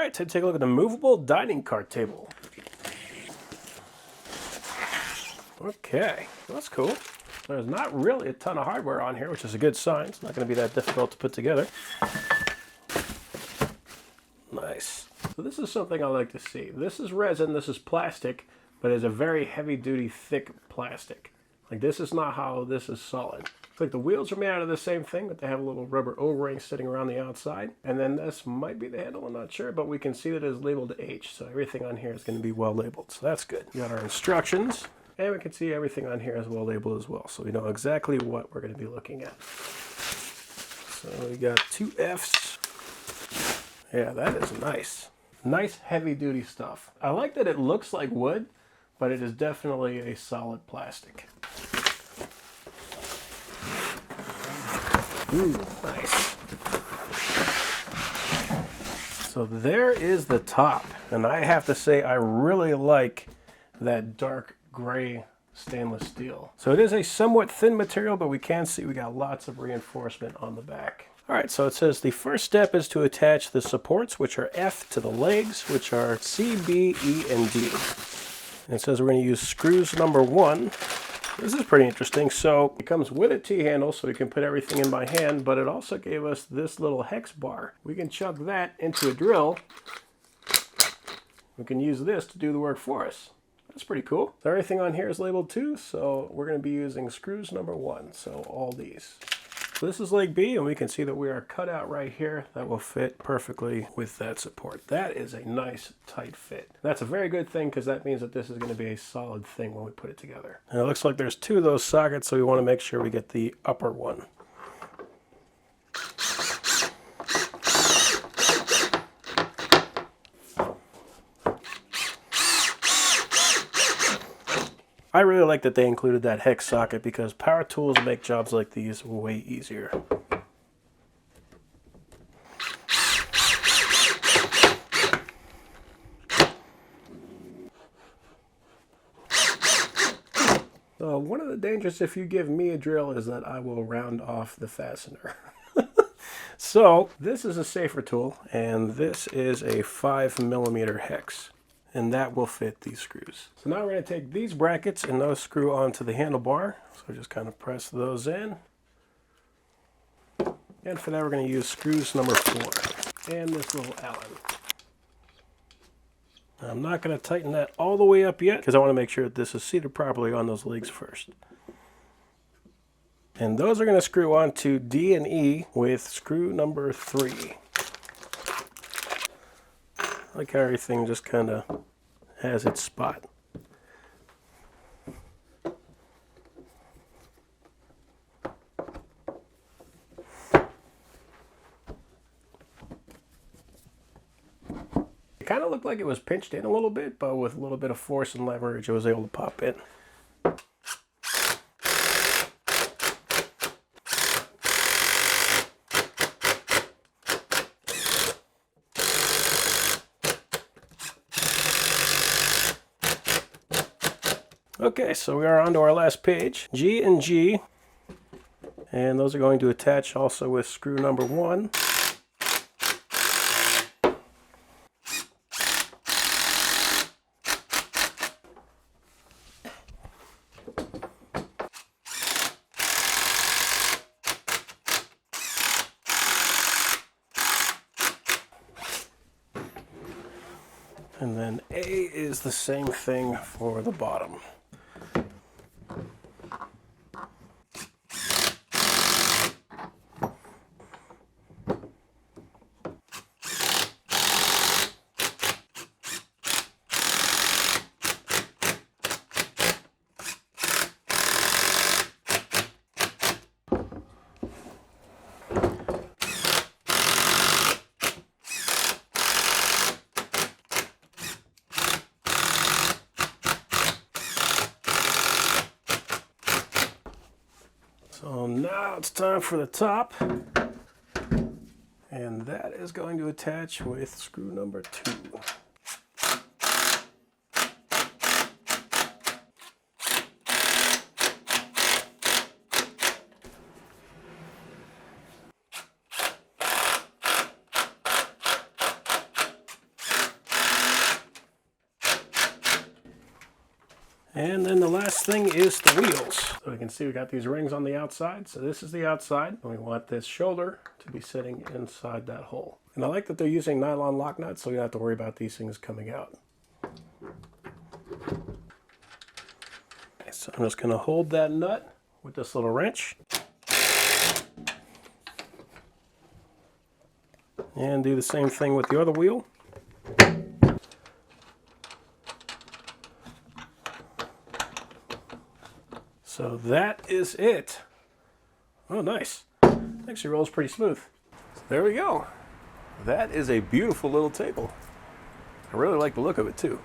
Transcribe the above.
right, time to take a look at the movable dining car table. Okay, well, that's cool. There's not really a ton of hardware on here, which is a good sign. It's not going to be that difficult to put together. Nice. So this is something I like to see. This is resin, this is plastic, but it's a very heavy-duty, thick plastic. Like, this is not hollow, this is solid. It's like the wheels are made out of the same thing, but they have a little rubber O-ring sitting around the outside. And then this might be the handle, I'm not sure, but we can see that it is labeled H, so everything on here is going to be well labeled, so that's good. We got our instructions. And we can see everything on here is well labeled as well, so we know exactly what we're going to be looking at. So we got 2 Fs. Yeah, that is nice. Nice heavy-duty stuff. I like that it looks like wood, but it is definitely a solid plastic. Ooh, nice. So there is the top, and I have to say I really like that dark gray stainless steel. So it is a somewhat thin material, but we can see we got lots of reinforcement on the back. All right, so it says the first step is to attach the supports, which are F, to the legs, which are C, B, E, and D. And it says we're going to use screws number 1. This is pretty interesting. So it comes with a T-handle, so we can put everything in by hand, but it also gave us this little hex bar. We can chuck that into a drill. We can use this to do the work for us. That's pretty cool. So everything on here is labeled too, so we're going to be using screws number 1, so all these. So this is leg B, and we can see that we are cut out right here. That will fit perfectly with that support. That is a nice, tight fit. That's a very good thing, because that means that this is going to be a solid thing when we put it together. And it looks like there's 2 of those sockets, so we want to make sure we get the upper one. I really like that they included that hex socket, because power tools make jobs like these way easier. So one of the dangers if you give me a drill is that I will round off the fastener. So this is a safer tool, and this is a 5mm hex. And that will fit these screws. So now we're going to take these brackets and those screw onto the handlebar. So just kind of press those in. And for that we're going to use screws number 4 and this little Allen. Now, I'm not going to tighten that all the way up yet, because I want to make sure that this is seated properly on those legs first. And those are going to screw onto D and E with screw number 3. I like how everything just kind of has its spot. It kind of looked like it was pinched in a little bit, but with a little bit of force and leverage, it was able to pop in. Okay, so we are on to our last page, G and G, and those are going to attach also with screw number 1. And then A is the same thing for the bottom. So now it's time for the top, and that is going to attach with screw number 2. And then the last thing is the wheels. So you can see we got these rings on the outside. So this is the outside. And we want this shoulder to be sitting inside that hole. And I like that they're using nylon lock nuts, so you don't have to worry about these things coming out. Okay, so I'm just going to hold that nut with this little wrench. And do the same thing with the other wheel. So that is it. Oh, nice. Actually rolls pretty smooth. So there we go. That is a beautiful little table. I really like the look of it too.